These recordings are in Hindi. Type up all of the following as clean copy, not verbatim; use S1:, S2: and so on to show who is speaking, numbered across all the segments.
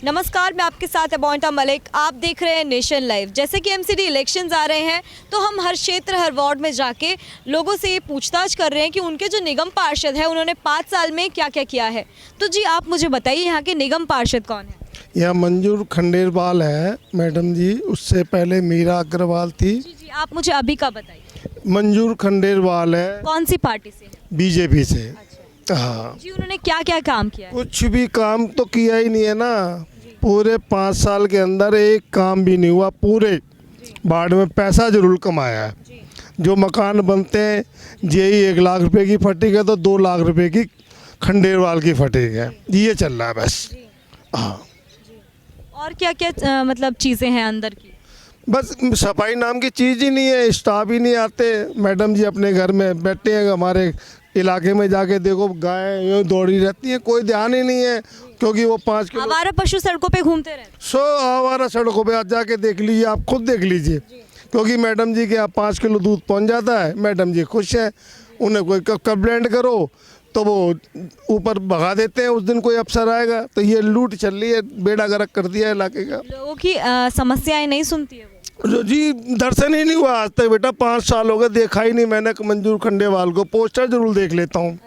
S1: नमस्कार, मैं आपके साथ अबॉन्टा मलिक। आप देख रहे हैं नेशन लाइव। जैसे कि एमसीडी इलेक्शंस आ रहे हैं तो हम हर क्षेत्र हर वार्ड में जाके लोगों से ये पूछताछ कर रहे हैं कि उनके जो निगम पार्षद है उन्होंने 5 साल में क्या क्या किया है। तो जी आप मुझे बताइए, यहाँ के निगम पार्षद कौन है?
S2: यह मंजूर खंडेलवाल है मैडम जी। उससे पहले मीरा अग्रवाल थी।
S1: जी आप मुझे अभी का बताइए।
S2: मंजूर खंडेलवाल है,
S1: कौन सी पार्टी से?
S2: बीजेपी से।
S1: अच्छा
S2: हाँ,
S1: जी, उन्होंने क्या क्या काम किया है?
S2: कुछ भी काम तो किया ही नहीं है ना। पूरे 5 साल के अंदर एक काम भी नहीं हुआ। पूरे वार्ड में पैसा जरूर कमाया है। जो मकान बनते हैं यही 1 लाख रुपए की फटीक है तो 2 लाख रुपए की खंडेलवाल की फटीक है। ये चल रहा है बस। हाँ,
S1: और क्या क्या मतलब चीज़ें हैं अंदर की?
S2: बस सफाई नाम की चीज़ ही नहीं है। स्टाफ ही नहीं आते। मैडम जी अपने घर में बैठे हैं। हमारे इलाके में जाके देखो, गाय यूँ दौड़ी रहती हैं, कोई ध्यान ही नहीं है। क्योंकि वो 5 किलो
S1: आवारा पशु सड़कों पे घूमते रहते
S2: आवारा सड़कों पे आज जाके देख लीजिए, आप खुद देख लीजिए। क्योंकि मैडम जी के यहाँ 5 किलो दूध पहुँच जाता है, मैडम जी खुश हैं। उन्हें कोई कंप्लेंट करो तो वो ऊपर भगा देते हैं। उस दिन कोई अफसर आएगा तो ये लूट चल रही है। बेड़ा गर्क कर दिया है इलाके का।
S1: लोगों की समस्याएं नहीं सुनती है वो।
S2: जी दर्शन ही नहीं हुआ आज तक बेटा। 5 साल हो गए, देखा ही नहीं मैंने मंजूर खंडेवाल को। पोस्टर जरूर देख लेता हूँ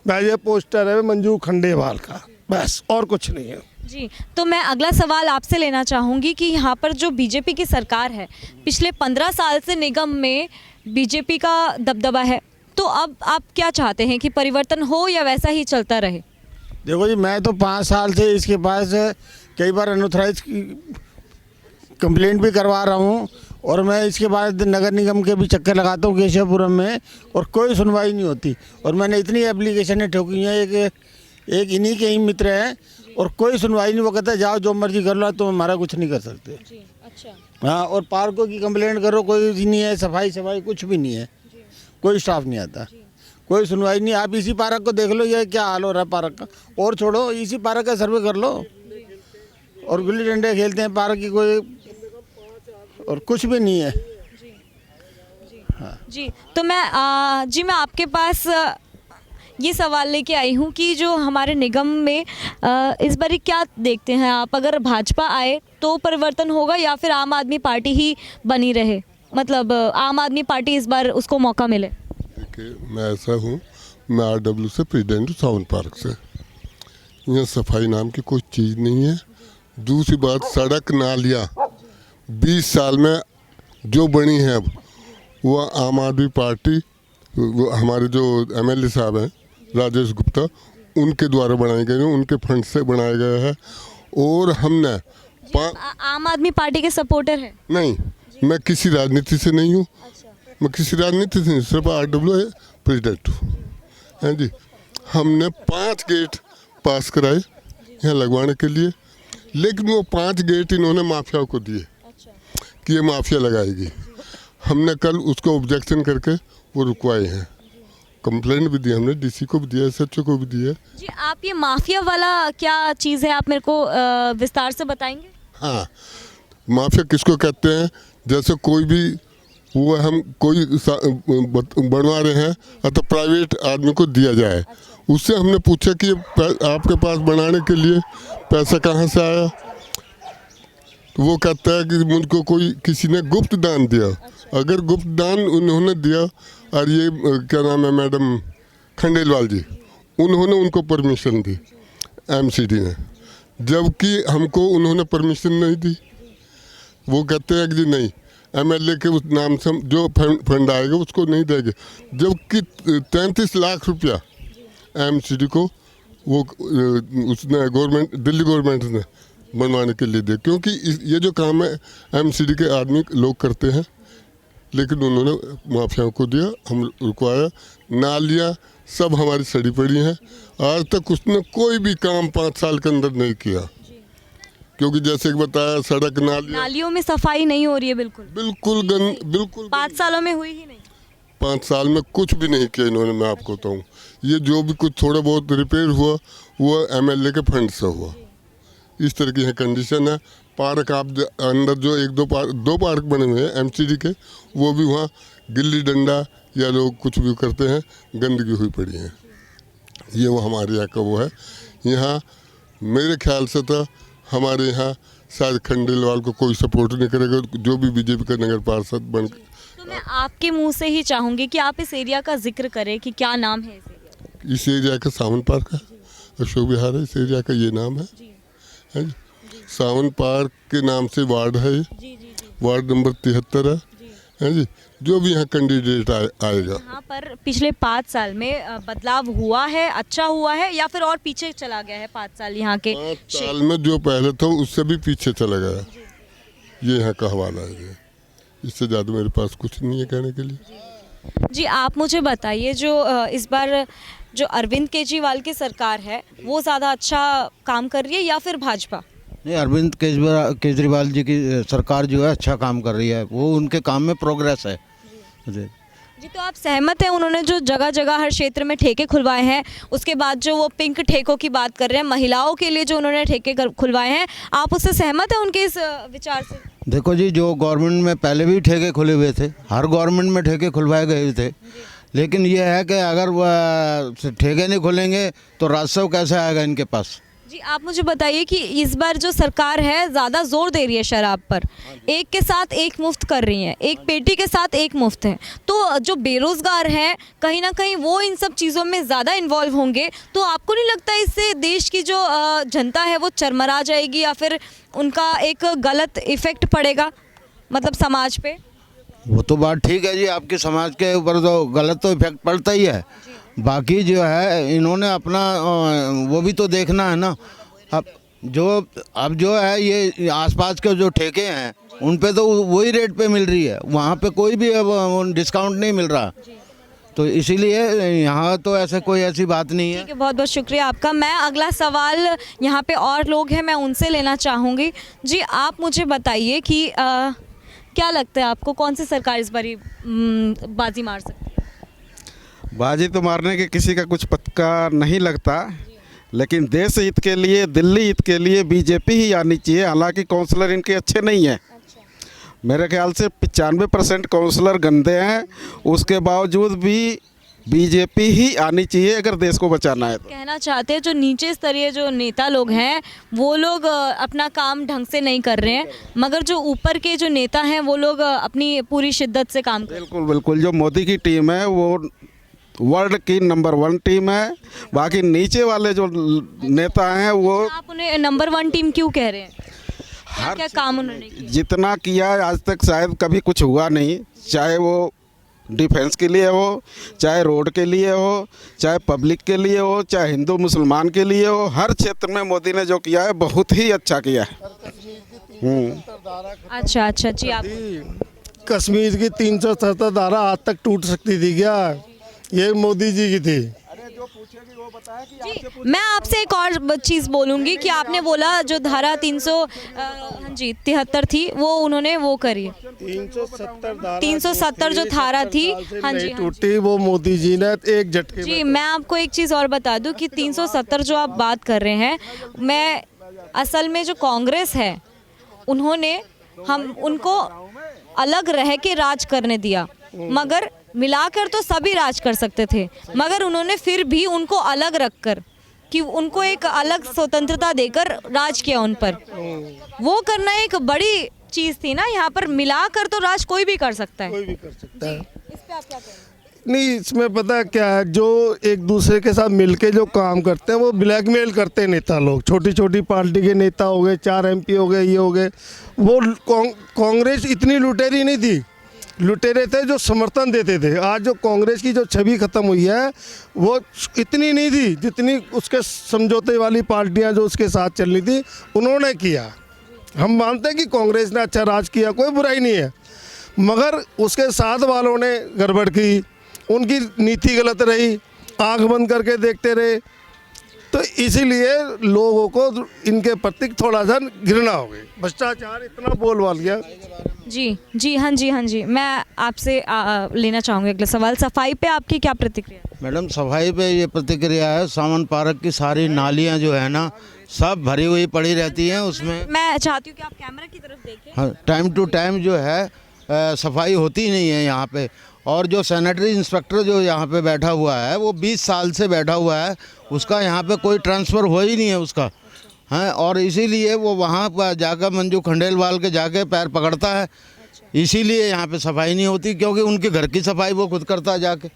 S2: भाई, ये पोस्टर है मंजूर खंडेवाल का, बस और कुछ नहीं है।
S1: जी, तो मैं अगला सवाल आपसे लेना चाहूँगी कि यहाँ पर जो बीजेपी की सरकार है, पिछले 15 साल से निगम में बीजेपी का दबदबा है, तो अब आप क्या चाहते हैं कि परिवर्तन हो या वैसा ही चलता रहे?
S3: देखो जी, मैं तो 5 साल से इसके पास कई बार अनऑथराइज कंप्लेंट भी करवा रहा हूँ और मैं इसके बाद नगर निगम के भी चक्कर लगाता हूँ केशवपुरम में, और कोई सुनवाई नहीं होती। और मैंने इतनी एप्लीकेशनें ठोकी हैं, एक इन्हीं के ही मित्र हैं और कोई सुनवाई नहीं। वो कहता है जाओ जो मर्जी कर लो, तो हमारा कुछ नहीं कर सकते।
S1: जी, अच्छा।
S3: हाँ, और पार्कों की कंप्लेंट करो, कोई नहीं है। सफाई कुछ भी नहीं है, कोई स्टाफ नहीं आता, कोई सुनवाई नहीं। आप इसी पार्क को देख लो, ये क्या हाल हो रहा है पार्क का। और छोड़ो, इसी पार्क का सर्वे कर लो। और गुल्ली डंडे खेलते हैं पार्क की, कोई और कुछ भी नहीं है। हाँ
S1: जी, तो मैं मैं आपके पास ये सवाल लेके आई हूँ कि जो हमारे निगम में इस बार क्या देखते हैं आप? अगर भाजपा आए तो परिवर्तन होगा या फिर आम आदमी पार्टी ही बनी रहे? मतलब आम आदमी पार्टी इस बार उसको मौका मिले।
S4: देखिए, मैं ऐसा हूँ, मैं RW से प्रेसिडेंट हूँ, सावन पार्क से। यहाँ सफाई नाम की कोई चीज़ नहीं है। दूसरी बात, सड़क नालियाँ 20 साल में जो बनी है अब, वो आम आदमी पार्टी, वो हमारे जो MLA साहब हैं राजेश गुप्ता, उनके द्वारा बनाए गए हैं, उनके फंड से बनाया गया है। और हमने
S1: आम आदमी पार्टी के सपोर्टर है?
S4: नहीं, मैं किसी राजनीति से नहीं हूँ। मैं किसी राजनीति से नहीं, सिर्फ RW है प्रेसिडेंट हूँ। हैं जी, हमने 5 गेट पास कराए यहाँ लगवाने के लिए, लेकिन वो 5 गेट इन्होंने माफिया को दिए कि ये माफिया लगाएगी। हमने कल उसको ऑब्जेक्शन करके वो रुकवाए हैं। कंप्लेंट भी दी हमने, DC को भी दिया, SHO को भी दिया।
S1: जी, आप ये माफिया वाला क्या चीज़ है, आप मेरे को विस्तार से बताएंगे?
S4: हाँ, माफिया किसको कहते हैं? जैसे कोई भी वो हम कोई बनवा रहे हैं तो प्राइवेट आदमी को दिया जाए। उससे हमने पूछा कि आपके पास बनाने के लिए पैसा कहाँ से आया? तो वो कहता है कि मुझको कोई किसी ने गुप्त दान दिया। अगर गुप्त दान उन्होंने दिया, और ये क्या नाम है मैडम खंडेलवाल जी, उन्होंने उनको परमिशन दी MCD ने, जबकि हमको उन्होंने परमिशन नहीं दी। वो कहते हैं कि जी नहीं, MLA के उस नाम से जो फंड आएगा उसको नहीं देंगे। जबकि 33 लाख रुपया MCD को वो उसने गवर्नमेंट, दिल्ली गवर्नमेंट ने बनवाने के लिए दिया। क्योंकि ये जो काम है MCD के आदमी लोग करते हैं, लेकिन उन्होंने माफियाओं को दिया, हम रुकवाया। नालियाँ सब हमारी सड़ी पड़ी हैं, आज तक उसने कोई भी काम 5 साल के अंदर नहीं किया। क्योंकि जैसे कि बताया, सड़क
S1: नालियों में सफाई नहीं हो रही है।
S4: बिल्कुल
S1: 5 सालों में हुई ही नहीं।
S4: 5 साल में कुछ भी नहीं किया इन्होंने। मैं आपको बताऊँ, ये जो भी कुछ थोड़ा बहुत रिपेयर हुआ वो MLA के फंड से हुआ। इस तरह की कंडीशन है। पार्क आप अंदर जो 2 पार्क बने हुए हैं MCD के, वो भी वहाँ गिल्ली डंडा या लोग कुछ भी करते हैं, गंदगी हुई पड़ी है। ये वो हमारे यहाँ का वो है। यहाँ मेरे ख्याल से तो हमारे यहाँ शायद खंडेलवाल को कोई सपोर्ट नहीं करेगा, जो भी बीजेपी का नगर पार्षद बन।
S1: तो मैं आपके मुंह से ही चाहूंगी कि आप इस एरिया का जिक्र करें कि क्या नाम है इस एरिया का?
S4: इस एरिया का सावन पार्क है, अशोक विहार है, इस एरिया का ये नाम है जी। सावन पार्क के नाम से वार्ड है, वार्ड नंबर 73 है जी। जो भी यहाँ कैंडिडेट आएगा,
S1: यहाँ पर पिछले 5 साल में बदलाव हुआ है, अच्छा हुआ है या फिर और पीछे चला गया है 5 साल यहाँ के?
S4: 5 साल में जो पहले था उससे भी पीछे चला गया, ये यहाँ का हवाला है जी। इससे ज़्यादा मेरे पास कुछ नहीं है कहने के लिए।
S1: जी आप मुझे बताइए, जो इस बार जो अरविंद केजरीवाल की सरकार है वो ज़्यादा अच्छा काम कर रही है या फिर भाजपा?
S3: नहीं, अरविंद केजरीवाल जी की सरकार जो है अच्छा काम कर रही है, वो उनके काम में प्रोग्रेस है जी।
S1: जी तो आप सहमत हैं, उन्होंने जो जगह जगह हर क्षेत्र में ठेके खुलवाए हैं, उसके बाद जो वो पिंक ठेकों की बात कर रहे हैं, महिलाओं के लिए जो उन्होंने ठेके खुलवाए हैं, आप उससे सहमत हैं उनके इस विचार से?
S3: देखो जी, जो गवर्नमेंट में पहले भी ठेके खुले हुए थे, हर गवर्नमेंट में ठेके खुलवाए गए थे, लेकिन ये है कि अगर वह ठेके नहीं खुलेंगे तो राजस्व कैसे आएगा इनके पास।
S1: जी आप मुझे बताइए कि इस बार जो सरकार है ज़्यादा जोर दे रही है शराब पर, एक के साथ एक मुफ्त कर रही है, एक पेटी के साथ एक मुफ्त है, तो जो बेरोज़गार हैं कहीं ना कहीं वो इन सब चीज़ों में ज़्यादा इन्वॉल्व होंगे, तो आपको नहीं लगता इससे देश की जो जनता है वो चरमरा जाएगी या फिर उनका एक गलत इफ़ेक्ट पड़ेगा, मतलब समाज पे?
S3: वो तो बात ठीक है जी, आपके समाज के ऊपर तो गलत तो इफेक्ट पड़ता ही है, बाकी जो है इन्होंने अपना वो भी तो देखना है ना। अब जो है ये आसपास के जो ठेके हैं उन पे तो वही रेट पे मिल रही है, वहाँ पे कोई भी डिस्काउंट नहीं मिल रहा, तो इसीलिए यहाँ तो ऐसा कोई ऐसी बात नहीं है।
S1: ठीक है, बहुत बहुत शुक्रिया आपका। मैं अगला सवाल, यहाँ पे और लोग हैं, मैं उनसे लेना चाहूँगी। जी आप मुझे बताइए कि क्या लगता है आपको, कौन सी सरकार इस बारी बाजी मार सकती है?
S5: बाजी तो मारने के किसी का कुछ पक्का नहीं लगता, लेकिन देश हित के लिए, दिल्ली हित के लिए बीजेपी ही आनी चाहिए। हालांकि काउंसलर इनके अच्छे नहीं हैं, मेरे ख्याल से 95% काउंसलर गंदे हैं, उसके बावजूद भी बीजेपी ही आनी चाहिए अगर देश को बचाना है तो।
S1: कहना चाहते हैं जो नीचे स्तरीय जो नेता लोग हैं वो लोग अपना काम ढंग से नहीं कर रहे हैं, मगर जो ऊपर के जो नेता हैं वो लोग अपनी पूरी शिद्दत से काम कर रहे हैं।
S5: बिल्कुल बिल्कुल, जो मोदी की टीम है वो वर्ल्ड की नंबर 1 टीम है, बाकी नीचे वाले जो नेता हैं वो।
S1: आप उन्हें नंबर 1 टीम क्यों कह रहे हैं? क्या काम उन्होंने किया?
S5: जितना किया आज तक शायद कभी कुछ हुआ नहीं, चाहे वो डिफेंस के लिए हो, चाहे रोड के लिए हो, चाहे पब्लिक के लिए हो, चाहे हिंदू मुसलमान के लिए हो, हर क्षेत्र में मोदी ने जो किया है बहुत ही अच्छा किया है।
S1: अच्छा अच्छा जी, आप
S2: कश्मीर की 370 धारा आज तक टूट सकती थी क्या? ये मोदी जी की थी।
S1: जी मैं आपसे एक और चीज़ बोलूँगी कि आपने बोला जो धारा 373 थी वो उन्होंने वो करी, 370 जो धारा थी, हाँ जी
S2: टूटी, वो मोदी जी ने एक झटके।
S1: जी मैं आपको एक चीज़ और बता दूं कि 370 जो आप बात कर रहे हैं, मैं असल में जो कांग्रेस है उन्होंने हम उनको अलग रह के राज करने दिया, मगर मिलाकर तो सभी राज कर सकते थे, मगर उन्होंने फिर भी उनको अलग रखकर कि उनको एक अलग स्वतंत्रता देकर राज किया उन पर। वो करना एक बड़ी चीज़ थी ना, यहाँ पर मिलाकर तो राज कोई भी कर सकता है।
S2: कोई भी कर सकता है।
S1: इस पे आप क्या कहेंगे?
S2: नहीं, इसमें पता है क्या है, जो एक दूसरे के साथ मिलके जो काम करते हैं वो ब्लैकमेल करते हैं नेता लोग। छोटी छोटी पार्टी के नेता हो गए, 4 MP हो गए, ये हो गए। वो कांग्रेस इतनी लुटेरी नहीं थी, लुटेरे थे जो समर्थन देते थे। आज जो कांग्रेस की जो छवि खत्म हुई है वो इतनी नहीं थी जितनी उसके समझौते वाली पार्टियां जो उसके साथ चल रही थी उन्होंने किया। हम मानते हैं कि कांग्रेस ने अच्छा राज किया, कोई बुराई नहीं है, मगर उसके साथ वालों ने गड़बड़ की, उनकी नीति गलत रही, आंख बंद करके देखते रहे, तो इसीलिए लोगों को इनके प्रति थोड़ा सा घृणा हो गई। भ्रष्टाचार इतना बोलबाल गया।
S1: जी हाँ जी, मैं आपसे लेना चाहूँगी अगला सवाल। सफाई पे आपकी क्या प्रतिक्रिया है?
S3: मैडम, सफाई पे ये प्रतिक्रिया है, सावन पार्क की सारी नालियाँ जो है ना सब भरी हुई पड़ी रहती हैं, उसमें
S1: मैं चाहती हूँ कि आप कैमरा की तरफ देखें।
S3: हाँ, टाइम टू टाइम जो है सफाई होती नहीं है यहाँ पे। और जो सैनिटरी इंस्पेक्टर जो यहाँ पे बैठा हुआ है वो 20 साल से बैठा हुआ है, उसका यहाँ पे कोई ट्रांसफ़र हो ही नहीं है उसका। हैं, और इसीलिए वो वहाँ पर जाकर मंजू खंडेलवाल के जाके पैर पकड़ता है। इसीलिए यहाँ पे सफाई नहीं होती, क्योंकि उनके घर की सफाई वो खुद करता है जाके।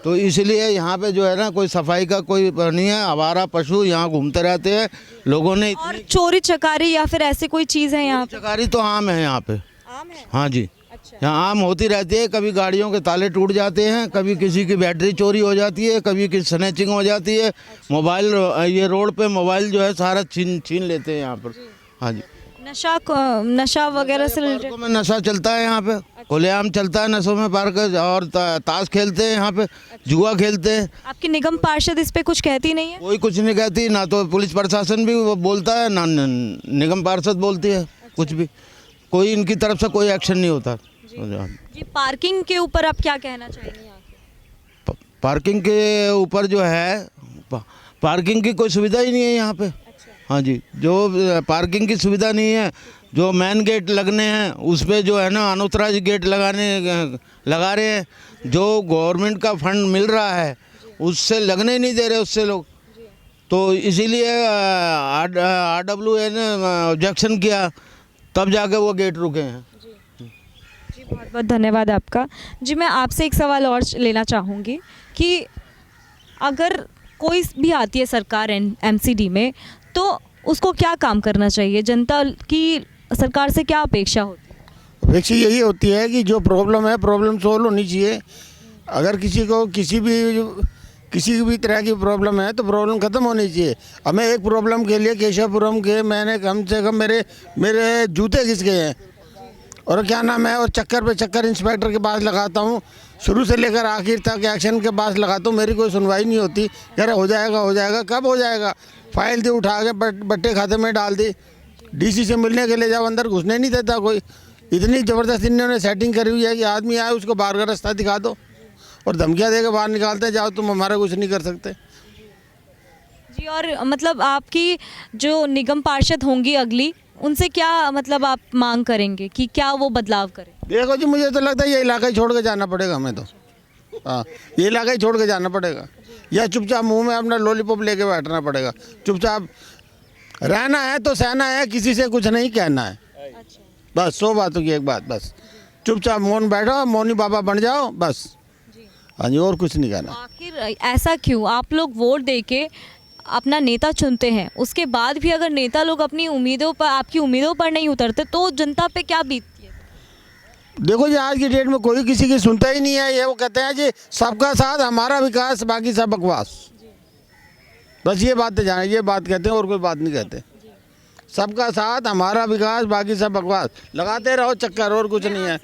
S3: तो इसलिए यहाँ पे जो है ना, कोई सफाई का कोई नहीं है। आवारा पशु यहाँ घूमते रहते हैं। लोगों ने
S1: और चोरी चकारी या फिर ऐसी कोई चीज़ है यहाँ पे?
S3: चकारी तो आम है यहाँ पे।
S1: आम है?
S3: हाँ जी,
S1: अच्छा।
S3: यहाँ आम होती रहती है। कभी गाड़ियों के ताले टूट जाते हैं, कभी किसी की बैटरी चोरी हो जाती है, कभी किसी स्नैचिंग हो जाती है। मोबाइल, ये रोड पे मोबाइल जो है सारा छीन लेते हैं यहाँ पर। हाँ जी,
S1: नशा वगैरह से रिलेटेड?
S3: पार्कों में नशा चलता है यहाँ पे, खुलेआम चलता है नशों में पार्क। और ताश खेलते हैं यहाँ पे, जुआ खेलते हैं।
S1: आपकी निगम पार्षद इस पे कुछ कहती नहीं है?
S3: कोई कुछ नहीं कहती, ना तो पुलिस प्रशासन भी वो बोलता है, ना निगम पार्षद बोलती है कुछ भी। कोई इनकी तरफ से कोई एक्शन नहीं होता।
S1: जी, पार्किंग के ऊपर आप क्या कहना चाहेंगे यहाँ के?
S3: पार्किंग के ऊपर जो है, पार्किंग की कोई सुविधा ही नहीं है यहाँ पे। हाँ जी, जो पार्किंग की सुविधा नहीं है, जो मेन गेट लगने हैं उस पे जो है ना अनौथराइज गेट लगा रहे हैं। जो गवर्नमेंट का फंड मिल रहा है उससे लगने ही नहीं दे रहे उससे लोग। तो इसीलिए RWA ने ऑब्जेक्शन किया, तब जाके वो गेट रुके हैं।
S1: जी, बहुत बहुत धन्यवाद आपका। जी, मैं आपसे एक सवाल और लेना चाहूँगी कि अगर कोई भी आती है सरकार MCD में, तो उसको क्या काम करना चाहिए? जनता की सरकार से क्या अपेक्षा होती है?
S3: अपेक्षा यही होती है कि जो प्रॉब्लम है, प्रॉब्लम सोल्व होनी चाहिए। अगर किसी को किसी भी तरह की प्रॉब्लम है तो प्रॉब्लम ख़त्म होनी चाहिए। हमें एक प्रॉब्लम के लिए केशवपुरम के मैंने कम से कम मेरे जूते घिस गए हैं, और क्या नाम है, और चक्कर पे चक्कर इंस्पेक्टर के पास लगाता हूँ, शुरू से लेकर आखिर तक एक्शन के पास लगाता हूँ। मेरी कोई सुनवाई नहीं होती। कह रहे हो जाएगा, कब हो जाएगा? फाइल दी उठा के बट्टे खाते में डाल दी। DC से मिलने के लिए जाओ, अंदर घुसने नहीं देता कोई। इतनी ज़बरदस्त इन्होंने सेटिंग करी हुई है कि आदमी आए उसको बाहर का रास्ता दिखा दो, और धमकियाँ दे के बाहर निकालते हैं, जाओ तुम हमारा कुछ नहीं कर सकते।
S1: जी, और मतलब आपकी जो निगम पार्षद होंगी अगली, उनसे क्या मतलब आप मांग करेंगे कि क्या वो बदलाव करें?
S3: देखो जी, मुझे तो लगता है ये इलाका ही छोड़ के जाना पड़ेगा हमें तो। हाँ, ये इलाका ही छोड़ के जाना पड़ेगा, या चुपचाप मुंह में अपना लॉलीपॉप लेके बैठना पड़ेगा। चुपचाप रहना है तो सहना है, किसी से कुछ नहीं कहना है। बस 100 बातों की एक बात, बस चुपचाप मौन बैठो, मौनी बाबा बन जाओ बस। हाँ जी, और कुछ नहीं कहना।
S1: आखिर ऐसा क्यों? आप लोग वोट दे के अपना नेता चुनते हैं, उसके बाद भी अगर नेता लोग अपनी उम्मीदों पर, आपकी उम्मीदों पर नहीं उतरते, तो जनता पे क्या बीतती है?
S3: देखो जी, आज की डेट में कोई किसी की सुनता ही नहीं है। ये वो कहते हैं जी सबका साथ हमारा विकास, बाकी सब बकवास। बस ये बात जाने, ये बात कहते हैं और कोई बात नहीं कहते। सबका साथ हमारा विकास, बाकी सब बकवास। लगाते रहो चक्कर, और कुछ नहीं है।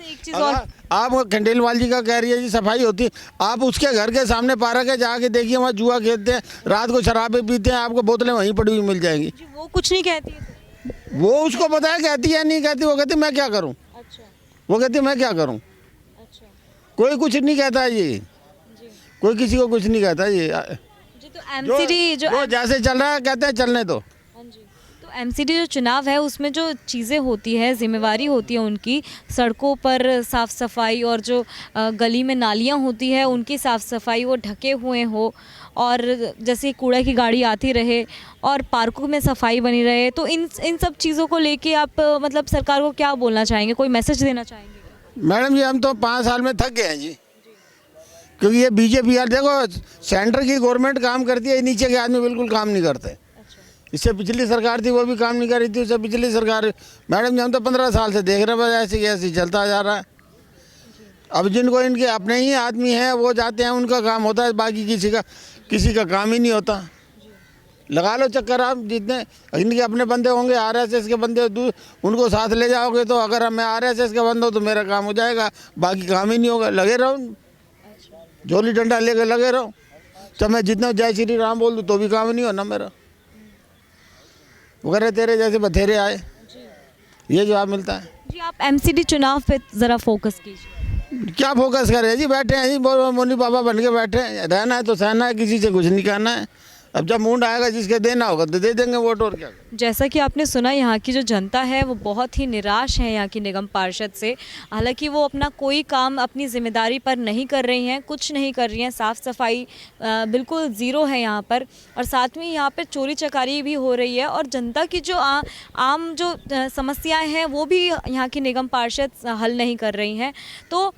S3: आप खंडेलवाल जी का कह रही है जी सफाई होती है, आप उसके घर के सामने पार्क है, जाके देखिए, वहाँ जुआ खेलते हैं, रात को शराबें पीते हैं, आपको बोतलें वहीं पड़ी हुई मिल जाएंगी।
S1: वो कुछ नहीं कहती है?
S3: वो उसको पता है कहती है नहीं कहती। वो कहती मैं क्या करूँ, वो कहती मैं क्या करूँ। कोई कुछ नहीं कहता है जी, कोई किसी को कुछ नहीं कहता जी।
S1: तो MCD
S3: जो जैसे चल रहा है कहते हैं चलने दो।
S1: तो MCD जो चुनाव है उसमें जो चीज़ें होती है, जिम्मेवारी होती है उनकी, सड़कों पर साफ़ सफाई, और जो गली में नालियाँ होती है उनकी साफ़ सफाई, वो ढके हुए हो, और जैसे कूड़ा की गाड़ी आती रहे, और पार्कों में सफाई बनी रहे। तो इन सब चीज़ों को लेके आप मतलब सरकार को क्या बोलना चाहेंगे, कोई मैसेज देना चाहेंगे?
S3: मैडम जी, हम तो 5 साल में थक गए हैं जी, क्योंकि ये BJP यार देखो, सेंटर की गवर्नमेंट काम करती है, नीचे के आदमी बिल्कुल काम नहीं करते। इससे पिछली सरकार थी वो भी काम नहीं कर रही थी, उससे पिछली सरकार। मैडम जी, हम तो 15 साल से देख रहे हैं, ऐसे ऐसे चलता जा रहा है। अब जिनको इनके अपने ही आदमी हैं वो जाते हैं, उनका काम होता है, बाकी किसी का काम ही नहीं होता। लगा लो चक्कर आप, जितने इनके अपने बंदे होंगे, RSS के बंदे, उनको साथ ले जाओगे तो अगर मैं RSS का बंदा हूँ तो मेरा काम हो जाएगा, बाकी काम ही नहीं होगा। लगे रहो, झोली डंडा लेकर लगे रहो, तो मैं जितना जय श्री राम बोल दूँ तो भी काम नहीं होना मेरा। वगैरह तेरे जैसे बथेरे आए, ये जवाब मिलता है
S1: जी। आप MCD चुनाव पे ज़रा फोकस कीजिए।
S3: क्या फोकस करें जी, बैठे हैं जी, मोनी बाबा बन के बैठे हैं। रहना है तो सहना है, किसी से कुछ नहीं कहना है। अब जब मूड आएगा जिसके देना होगा तो दे देंगे वोट, और क्या।
S1: जैसा कि आपने सुना, यहाँ की जो जनता है वो बहुत ही निराश है यहाँ की निगम पार्षद से। हालांकि वो अपना कोई काम अपनी जिम्मेदारी पर नहीं कर रही हैं, कुछ नहीं कर रही हैं, साफ़ सफाई बिल्कुल ज़ीरो है यहाँ पर, और साथ में यहाँ पर चोरी चकारी भी हो रही है, और जनता की जो आम जो समस्याएं हैं वो भी यहाँ की निगम पार्षद हल नहीं कर रही हैं। तो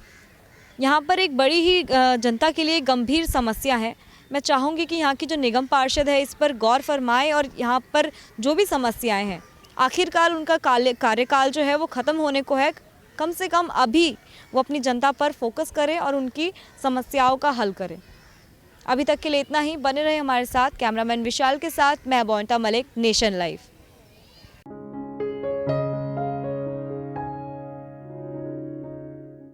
S1: यहाँ पर एक बड़ी ही जनता के लिए गंभीर समस्या है। मैं चाहूँगी कि यहाँ की जो निगम पार्षद है इस पर गौर फरमाए, और यहाँ पर जो भी समस्याएं हैं आखिरकार उनका कार्यकाल जो है वो ख़त्म होने को है, कम से कम अभी वो अपनी जनता पर फोकस करें और उनकी समस्याओं का हल करें। अभी तक के लिए इतना ही। बने रहे हमारे साथ। कैमरामैन विशाल के साथ मैं बोंटा मलिक, नेशन लाइव।